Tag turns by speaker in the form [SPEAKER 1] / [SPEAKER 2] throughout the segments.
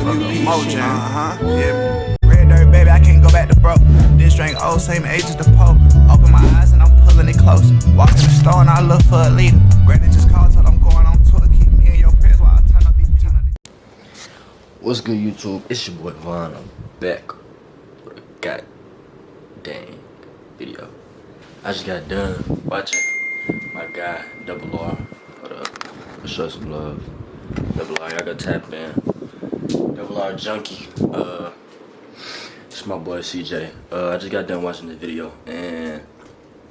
[SPEAKER 1] WP Mojo. Yeah. Red dirt, baby, I can't go back to broke. This drink old, same age as the Pope. Open my eyes and I'm pulling it close. Walk in the store and I look for a leader. Granny just called, told I'm going on tour. Keep me in your prayers while I turn up these.
[SPEAKER 2] What's good, YouTube? It's your boy Vaughn. I'm back with a god dang video. I just got done watching my guy Double R. Hold up, I'll show some love. Double R, y'all gotta tap in. Double R junkie. It's my boy CJ. I just got done watching the video and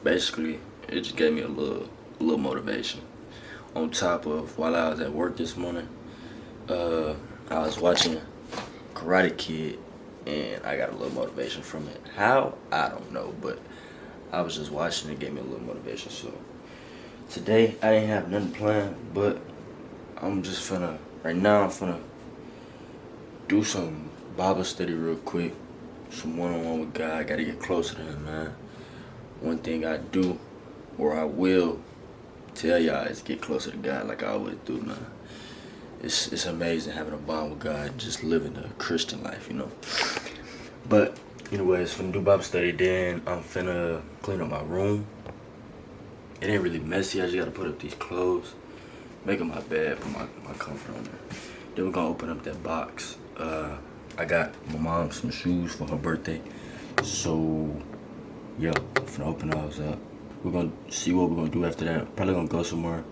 [SPEAKER 2] basically it just gave me a little motivation. On top of while I was at work this morning, I was watching Karate Kid and I got a little motivation from it. How? I don't know, but I was just watching it, gave me a little motivation. So today I didn't have nothing planned, but I'm just finna, right now I'm finna do some Bible study real quick. Some one-on-one with God. I gotta get closer to him, man. One thing I do, or I will tell y'all, is get closer to God like I always do, man. It's amazing having a bond with God, just living a Christian life, you know. But anyways, finna do Bible study, then I'm finna clean up my room. It ain't really messy. I just gotta put up these clothes, make up my bed, put my comfort on there. Then we're gonna open up that box. I got my mom some shoes for her birthday, so yeah, I'm finna open those up. We're gonna see what we're gonna do after that. Probably gonna go somewhere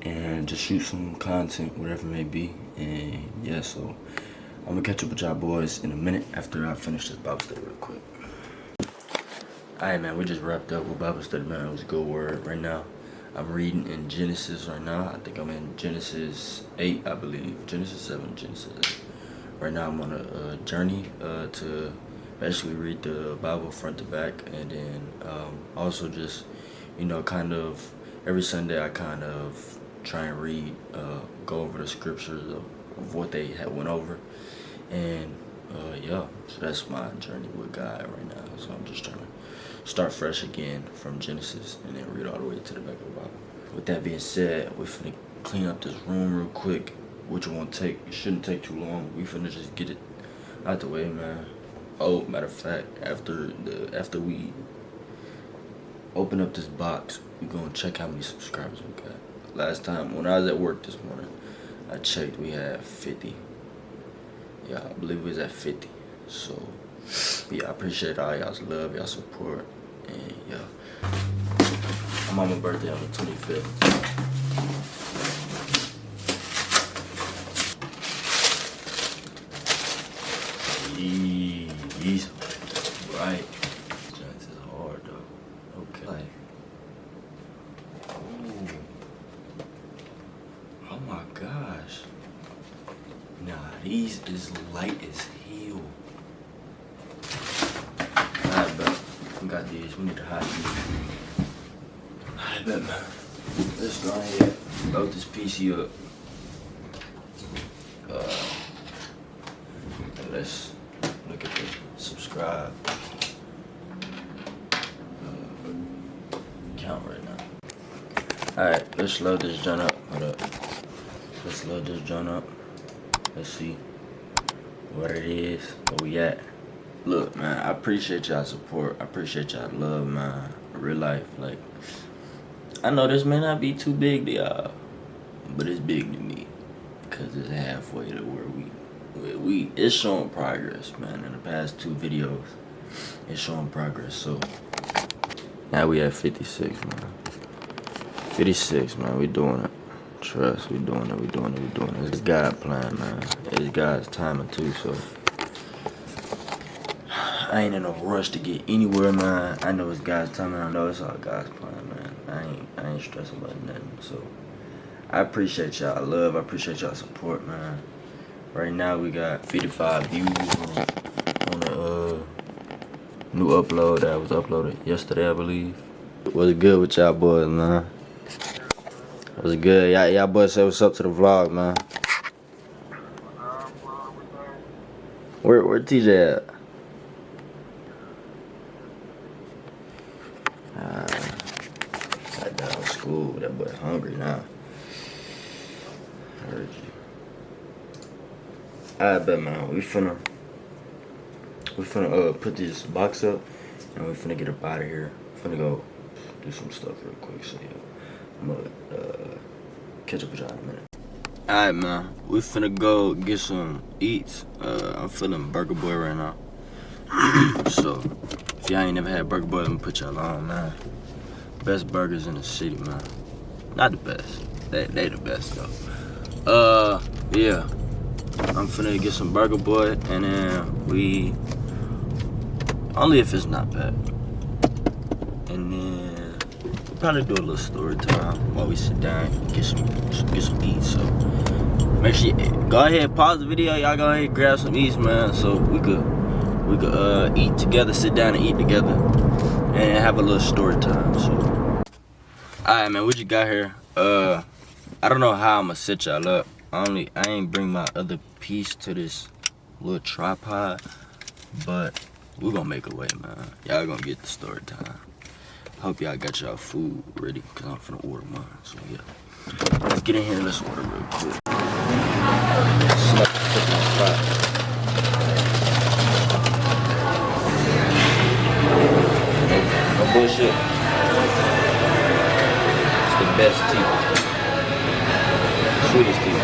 [SPEAKER 2] and just shoot some content, whatever it may be. And yeah, so I'm gonna catch up with y'all boys in a minute after I finish this Bible study real quick. Alright, man, we just wrapped up with Bible study, man. It was a good word. Right now I'm reading in Genesis right now. I think I'm in Genesis 8, I believe. Genesis 7, Genesis 8. Right now I'm on a journey to basically read the Bible front to back, and then also just, you know, kind of every Sunday I kind of try and read, go over the scriptures of what they had went over, and yeah, so that's my journey with God right now. So I'm just trying to start fresh again from Genesis and then read all the way to the back of the Bible. With that being said, we're finna clean up this room real quick, which won't take, it shouldn't take too long. We finna just get it out the way, man. Oh, matter of fact, after we open up this box, we're gonna check how many subscribers we got. Last time when I was at work this morning, I checked, we had 50. Yeah, I believe we was at 50. So yeah, I appreciate all y'all's love, y'all support, and yeah. I'm on my birthday on the 25th. He's right. This is hard though. Okay. Like, ooh. Oh my gosh. Nah, these is light as hell. Alright, bro. We got these. We need to hide these. Alright, bet, man. Let's go ahead. Load this PC up. And let's look at the subscribe count right now. Alright, let's load this joint up. Hold up. Let's load this joint up. Let's see what it is, where we at. Look, man, I appreciate y'all support. I appreciate y'all love, man. Real life, like, I know this may not be too big to y'all, but it's big to me because it's halfway to where it's showing progress, man. In the past 2 videos, it's showing progress. So now we at 56, man. 56, man. We doing it. Trust, we doing it. It's God's plan, man. It's God's timing too. So I ain't in no rush to get anywhere, man. I know it's God's timing. I know it's all God's plan, man. I ain't stressing about nothing. So I appreciate y'all love. I appreciate y'all support, man. Right now we got 55 views on the new upload that was uploaded yesterday, I believe. What's good with y'all boys, man? What's good? Y'all boys say what's up to the vlog, man. Where TJ at? Got down to school. That boy hungry now. I heard you. I bet, man. We finna put this box up and we finna get up out of here. Finna go do some stuff real quick. So yeah, I'm gonna catch up with y'all in a minute. Alright, man. We finna go get some eats. I'm feeling Burger Boy right now. So if y'all ain't never had Burger Boy, let me put y'all on, man. Best burgers in the city, man. Not the best. They the best though. Yeah. I'm finna get some Burger Boy, and then we only if it's not bad. And then we'll probably do a little story time while we sit down and get some eats. So make sure you go ahead, pause the video, y'all go ahead and grab some eats, man, so we could eat together, sit down and eat together, and have a little story time. So alright, man, what you got here? I don't know how I'm gonna set y'all up. I ain't bring my other piece to this little tripod, but we're gonna make a way, man. Y'all gonna get the story time. Hope y'all got y'all food ready, cause I'm finna order mine. So yeah, let's get in here and let's order real quick. Snap the chicken on fire. No bullshit. It's the best tea. Sweetest tea.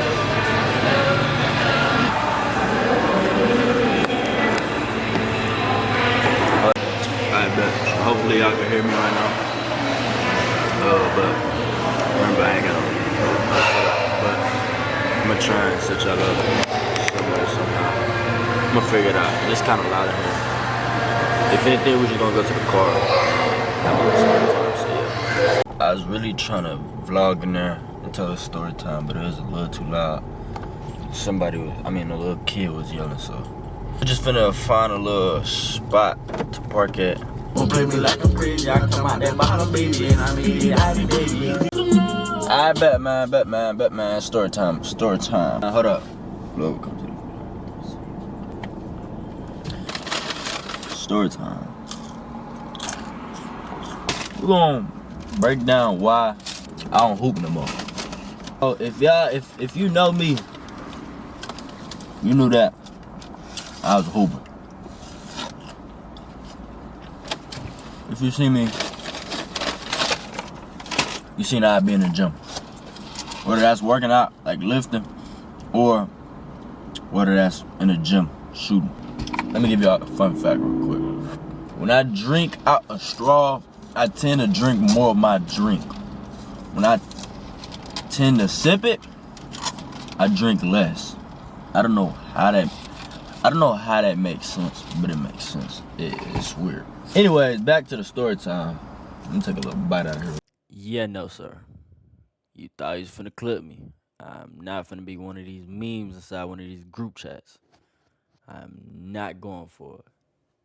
[SPEAKER 2] Alright, bet. Hopefully y'all can hear me right now. But remember, I ain't got no setup. But I'm gonna try and set y'all up somehow. I'm gonna figure it out. It's kind of loud in here. If anything, we're just gonna go to the car. Have a little story time, so yeah. I was really trying to vlog in there and tell a story time, but it was a little too loud. A little kid was yelling, so I just finna find a little spot to park at.
[SPEAKER 3] Don't play me like I'm crazy, I come out that bottom, baby, and I need it, baby.
[SPEAKER 2] I bet, man. Story time. Hold up. Look, come to the story time. We're gonna break down why I don't hoop no more. Oh, if you know me, you knew that I was a hooper. If you see me, you seen I be in the gym. Whether that's working out, like lifting, or whether that's in the gym, shooting. Let me give y'all a fun fact real quick. When I drink out a straw, I tend to drink more of my drink. When I tend to sip it, I drink less. I don't know how that makes sense, but it makes sense. It's weird. Anyways, back to the story time. Let me take a little bite out of here. Yeah, no, sir. You thought you was finna clip me. I'm not finna be one of these memes inside one of these group chats. I'm not going for it.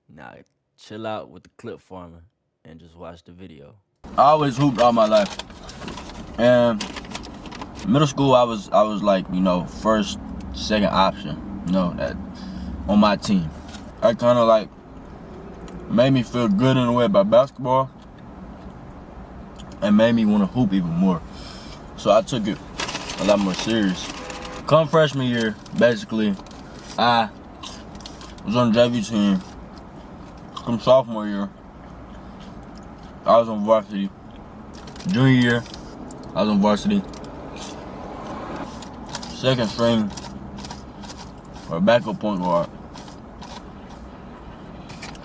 [SPEAKER 2] Now, chill out with the clip farming and just watch the video. I always hooped all my life. And middle school, I was like, first, second option, that on my team. I kind of like made me feel good in a way about basketball and made me want to hoop even more. So I took it a lot more serious. Come freshman year, basically, I was on the JV team. Come sophomore year, I was on varsity. Junior year, I was on varsity. Second string, or backup point guard.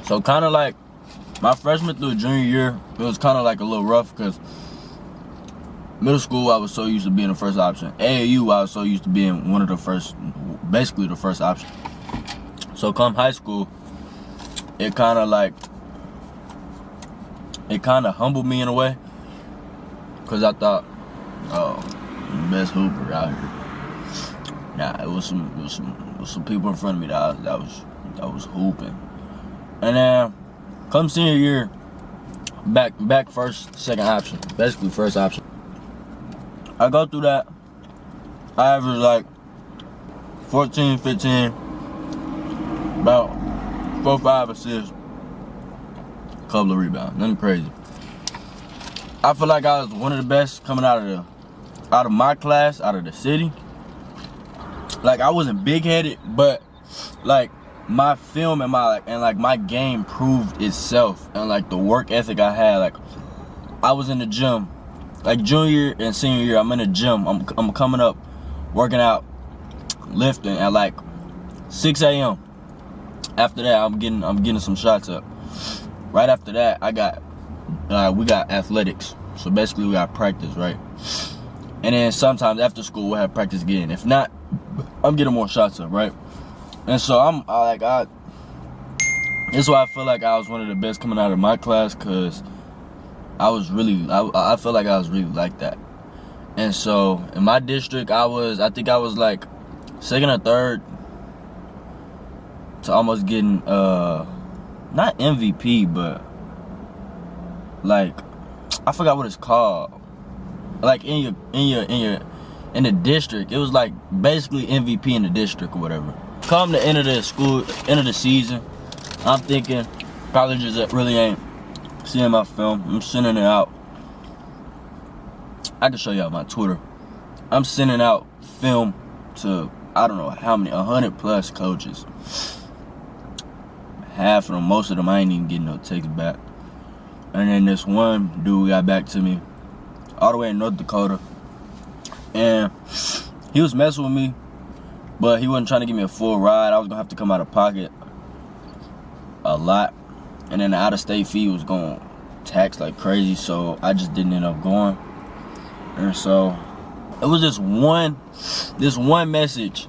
[SPEAKER 2] So kind of like my freshman through junior year, it was kind of like a little rough because middle school I was so used to being the first option. AAU I was so used to being one of the first, basically the first option. So come high school, it kind of humbled me in a way because I thought, oh, I'm the best hooper out here. Nah, it was some people in front of me that was hooping. And then come senior year, back first, second option, basically first option. I go through that. I average like 14, 15, about 4, 5 assists, couple of rebounds, nothing crazy. I feel like I was one of the best coming out of my class, out of the city. like I wasn't big headed, but like my film and my game proved itself, and like the work ethic I had. Like I was in the gym, like junior and senior year. I'm in the gym. I'm coming up, working out, lifting at like 6 a.m. After that, I'm getting some shots up. Right after that, we got athletics. So basically, we got practice, right? And then sometimes after school, we'll have practice again. If not, I'm getting more shots up, right? And so this is why I feel like I was one of the best coming out of my class, because I feel like I was really like that. And so in my district, I think I was like second or third to almost getting not MVP, but like I forgot what it's called. Like in the district, it was like basically MVP in the district or whatever. Come the end of the season, I'm thinking colleges that really ain't seeing my film. I'm sending it out. I can show y'all my Twitter. I'm sending out film to I don't know how many, 100 plus coaches. Half of them, most of them, I ain't even getting no takes back. And then this one dude got back to me all the way in North Dakota, and he was messing with me, but he wasn't trying to give me a full ride. I was gonna have to come out of pocket a lot, and then the out-of-state fee was gonna tax like crazy, so I just didn't end up going. And so it was this one message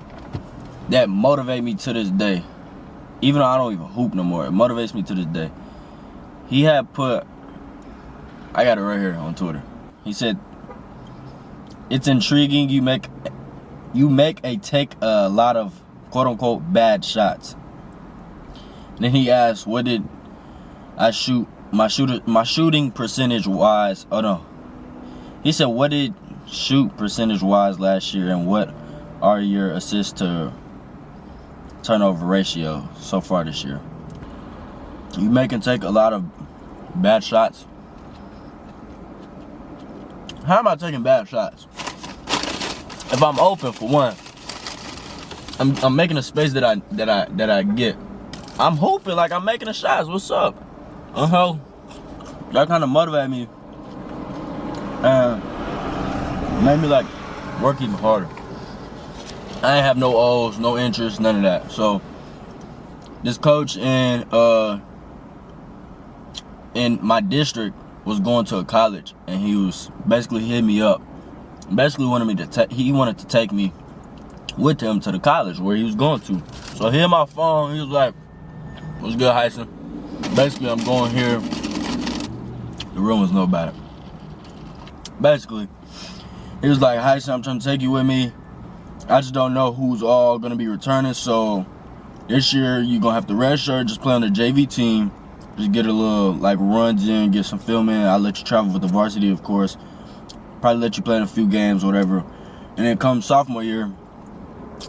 [SPEAKER 2] that motivated me to this day. Even though I don't even hoop no more, it motivates me to this day. He had put, I got it right here on Twitter. He said, "It's intriguing. You make take a lot of quote unquote bad shots." And then he asked, "What did I shoot? My shooting percentage wise? Oh no." He said, "What did shoot percentage wise last year, and what are your assist to turnover ratio so far this year?" You make and take a lot of bad shots. How am I taking bad shots? If I'm open, for one, I'm making a space that I get. I'm hoping like I'm making the shots. What's up? That kind of motivated me and made me like work even harder. I ain't have no O's, no interest, none of that. So this coach in my district was going to a college, and he was basically hitting me up. Basically wanted to take me with him to the college where he was going to. So he hit my phone. He was like, "What's good, Hyson? Basically, I'm going here." The rumors know about it. Basically, he was like, "Hyson, I'm trying to take you with me. I just don't know who's all gonna be returning. So this year you're gonna have to redshirt, just play on the JV team, just get a little like runs in, get some film in. I'll let you travel with the varsity, of course. Probably let you play in a few games, whatever. And then come sophomore year,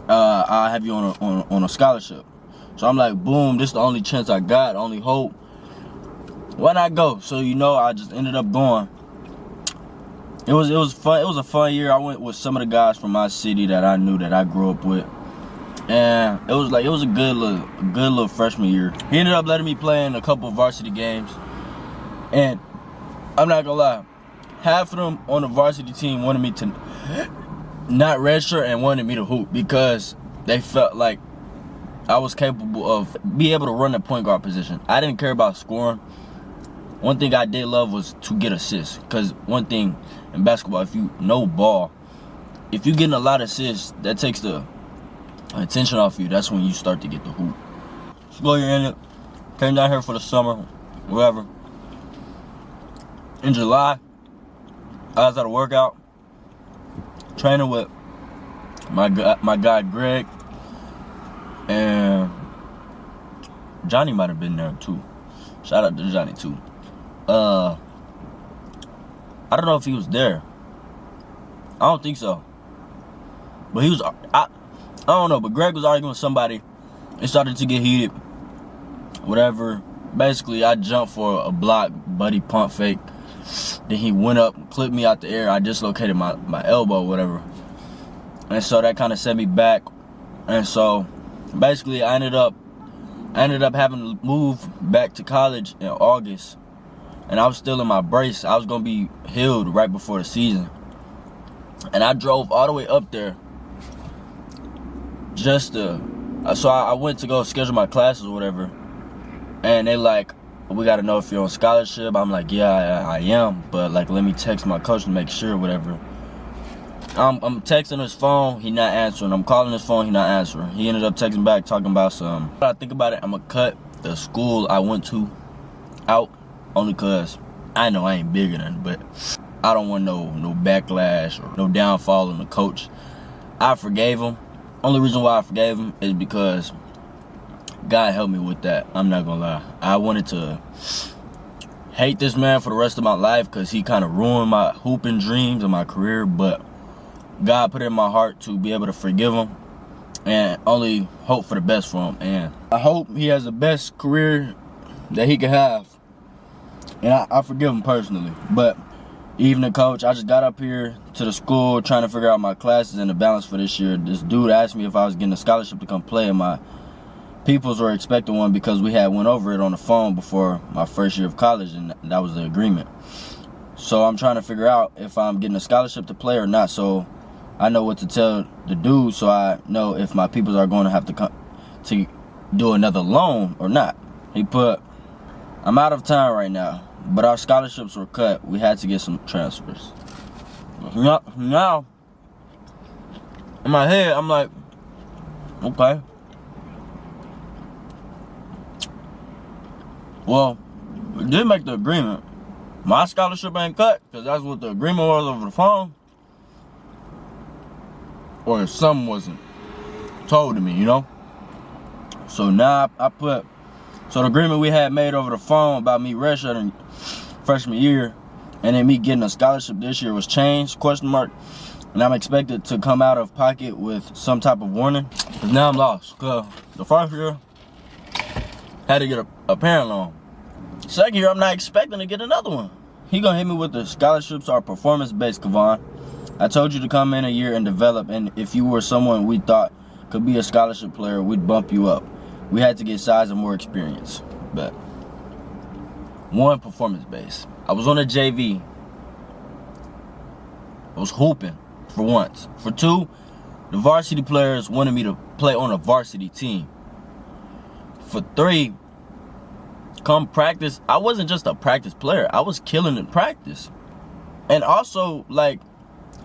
[SPEAKER 2] I'll have you on a scholarship." So I'm like, boom, this is the only chance I got, only hope. Why not go? So I just ended up going. It was fun. It was a fun year. I went with some of the guys from my city that I knew, that I grew up with, and it was a good little freshman year. He ended up letting me play in a couple of varsity games, and I'm not gonna lie, half of them on the varsity team wanted me to not redshirt and wanted me to hoop because they felt like I was capable of be able to run the point guard position. I didn't care about scoring. One thing I did love was to get assists, because one thing in basketball, if you know ball, if you're getting a lot of assists, that takes the attention off you. That's when you start to get the hoop. School year ended, came down here for the summer, whatever. In July, I was at a workout, training with my guy Greg, and Johnny might have been there too. Shout out to Johnny too. I don't know if he was there. I don't think so. But he was, I don't know, but Greg was arguing with somebody. It started to get heated. Whatever. Basically, I jumped for a block, buddy pump fake. Then he went up, clipped me out the air. I dislocated my elbow, whatever. And so that kind of set me back. And so basically I ended up having to move back to college in August, and I was still in my brace. I was gonna be healed right before the season, and I drove all the way up there just to. So I went to go schedule my classes or whatever, and they like, we gotta know if you're on scholarship. I'm like, yeah, I am, but like, let me text my coach to make sure, whatever. I'm texting his phone, he not answering. I'm calling his phone, he not answering. He ended up texting back talking about some. When I think about it, I'm gonna cut the school I went to out, only cause I know I ain't bigger than, but I don't want no backlash or no downfall on the coach. I forgave him. Only reason why I forgave him is because God helped me with that. I'm not gonna lie. I wanted to hate this man for the rest of my life because he kind of ruined my hooping dreams and my career, but God put it in my heart to be able to forgive him and only hope for the best for him. And I hope he has the best career that he can have. And I forgive him personally. But evening coach, I just got up here to the school trying to figure out my classes and the balance for this year. This dude asked me if I was getting a scholarship to come play, and my peoples were expecting one because we had went over it on the phone before my first year of college, and that was the agreement. So I'm trying to figure out if I'm getting a scholarship to play or not, so I know what to tell the dude, so I know if my peoples are going to have to come to do another loan or not. He put, I'm out of time right now, but our scholarships were cut. We had to get some transfers. Now, in my head, I'm like, okay. Well, we did make the agreement. My scholarship ain't cut, because that's what the agreement was over the phone. Or if something wasn't told to me, you know? So now so the agreement we had made over the phone about me redshirting freshman year and then me getting a scholarship this year was changed, question mark. And I'm expected to come out of pocket with some type of warning. Cause now I'm lost, cause the first year, had to get a parent loan. Second year, I'm not expecting to get another one. He gonna hit me with the scholarships are performance-based, Kevon. I told you to come in a year and develop, and if you were someone we thought could be a scholarship player, we'd bump you up. We had to get size and more experience. But one, performance-based. I was on a JV. I was hooping for once. For two, the varsity players wanted me to play on a varsity team. For three, come practice, I wasn't just a practice player. I was killing in practice. And also, like,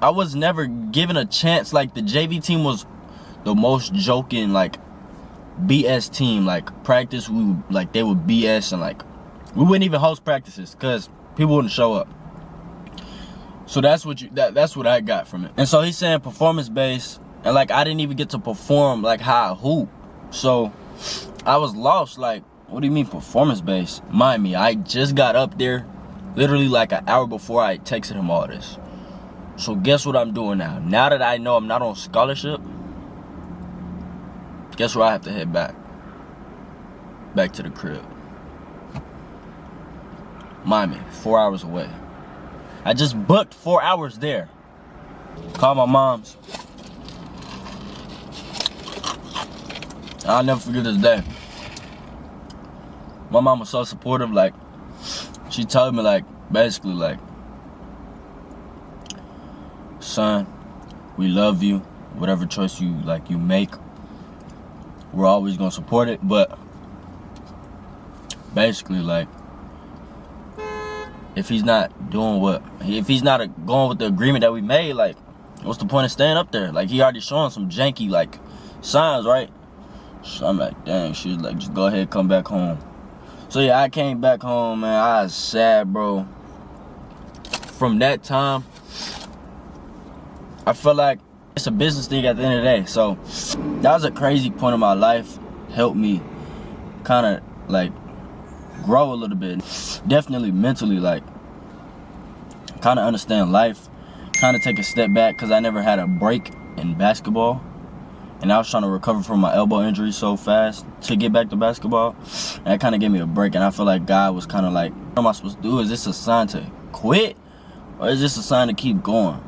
[SPEAKER 2] I was never given a chance. Like, the JV team was the most joking, like, BS team. Like, practice, they would BS, and, like, we wouldn't even host practices because people wouldn't show up. So that's what I got from it. And so he's saying performance-based, and, like, I didn't even get to perform, like, how I hoop. So I was lost, like, what do you mean performance-based? Mind me, I just got up there literally like an hour before I texted him all this. So guess what I'm doing now? Now that I know I'm not on scholarship, guess where I have to head back? Back to the crib. Mind me, 4 hours away. I just booked 4 hours there. Call my mom's. I'll never forget this day. My mom was so supportive, like, she told me, like, basically, like, son, we love you. Whatever choice you make, we're always gonna support it. But basically, like, if he's not going with the agreement that we made, like, what's the point of staying up there? Like, he already showing some janky, like, signs, right? So I'm like, dang, she was like, just go ahead, come back home. So yeah, I came back home, man. I was sad, bro. From that time, I felt like it's a business thing at the end of the day. So that was a crazy point in my life. Helped me kind of, like, grow a little bit. Definitely mentally, like, kind of understand life. Kind of take a step back because I never had a break in basketball. And I was trying to recover from my elbow injury so fast to get back to basketball. And that kind of gave me a break. And I feel like God was kind of like, what am I supposed to do? Is this a sign to quit? Or is this a sign to keep going?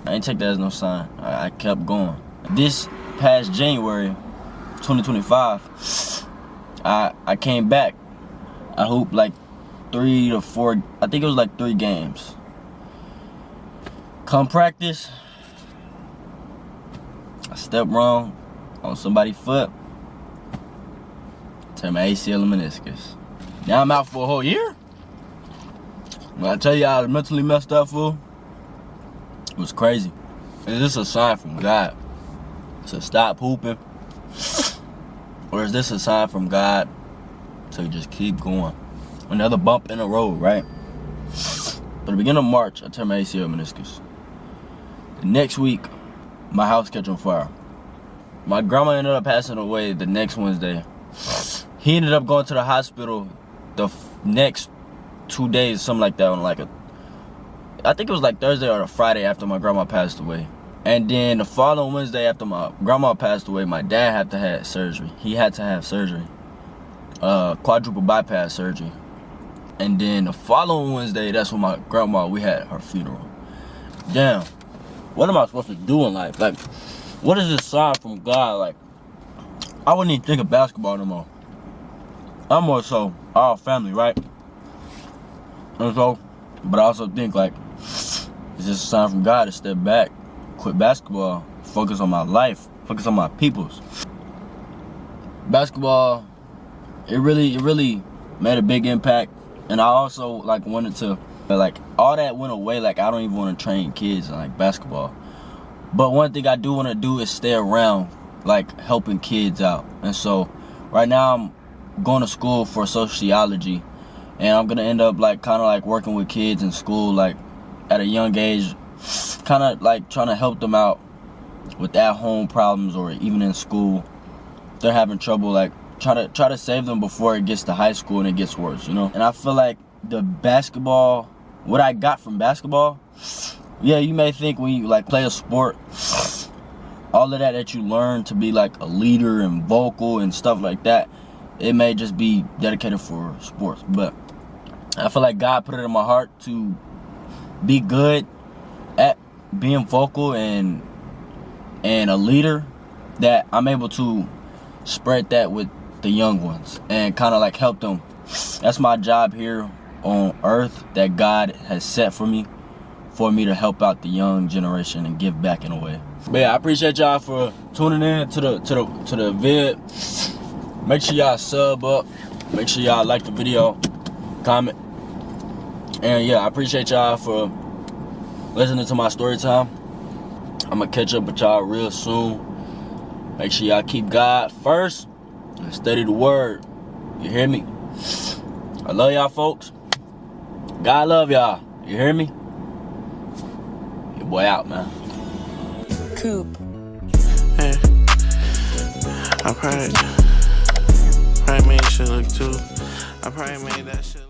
[SPEAKER 2] I didn't take that as no sign. I kept going. This past January 2025, I came back. I hooped like 3 to 4, I think it was like 3 games. Come practice, I stepped wrong on somebody's foot, tear my ACL and meniscus. Now I'm out for a whole year. When I tell you I was mentally messed up, fool, it was crazy. Is this a sign from God to stop hooping? Or is this a sign from God to just keep going? Another bump in the road, right? But the beginning of March, I turned my ACL meniscus. The next week, my house catch on fire. My grandma ended up passing away the next Wednesday. He ended up going to the hospital the next 2 days, something like that, on like I think it was like Thursday or a Friday after my grandma passed away. And then the following Wednesday after my grandma passed away, my dad had to have surgery. He had to have surgery, quadruple bypass surgery. And then the following Wednesday, that's when my grandma, we had her funeral. Damn, what am I supposed to do in life? Like, what is this sign from God? Like, I wouldn't even think of basketball no more. I'm more so our family, right? And so, but I also think like, it's just a sign from God to step back, quit basketball, focus on my life, focus on my peoples. Basketball, it really made a big impact. And I also like wanted to, like, all that went away. Like, I don't even want to train kids in like basketball. But one thing I do want to do is stay around, like, helping kids out. And so right now I'm going to school for sociology, and I'm gonna end up like kind of like working with kids in school, like at a young age, kind of like trying to help them out with at-home problems, or even in school they're having trouble, like try to save them before it gets to high school and it gets worse, you know. And I feel like the basketball, what I got from basketball, yeah, you may think when you like play a sport, all of that you learn to be like a leader and vocal and stuff like that, it may just be dedicated for sports. But I feel like God put it in my heart to be good at being vocal and a leader, that I'm able to spread that with the young ones and kind of like help them. That's my job here on earth that God has set for me to help out the young generation and give back in a way. But yeah, I appreciate y'all for tuning in to the vid. Make sure y'all sub up. Make sure y'all like the video, comment. And yeah, I appreciate y'all for listening to my story time. I'm gonna catch up with y'all real soon. Make sure y'all keep God first and study the word. You hear me? I love y'all, folks. God love y'all. You hear me? Your boy out, man.
[SPEAKER 4] Coop.
[SPEAKER 5] Yeah. I probably made shit look too. I probably made that shit look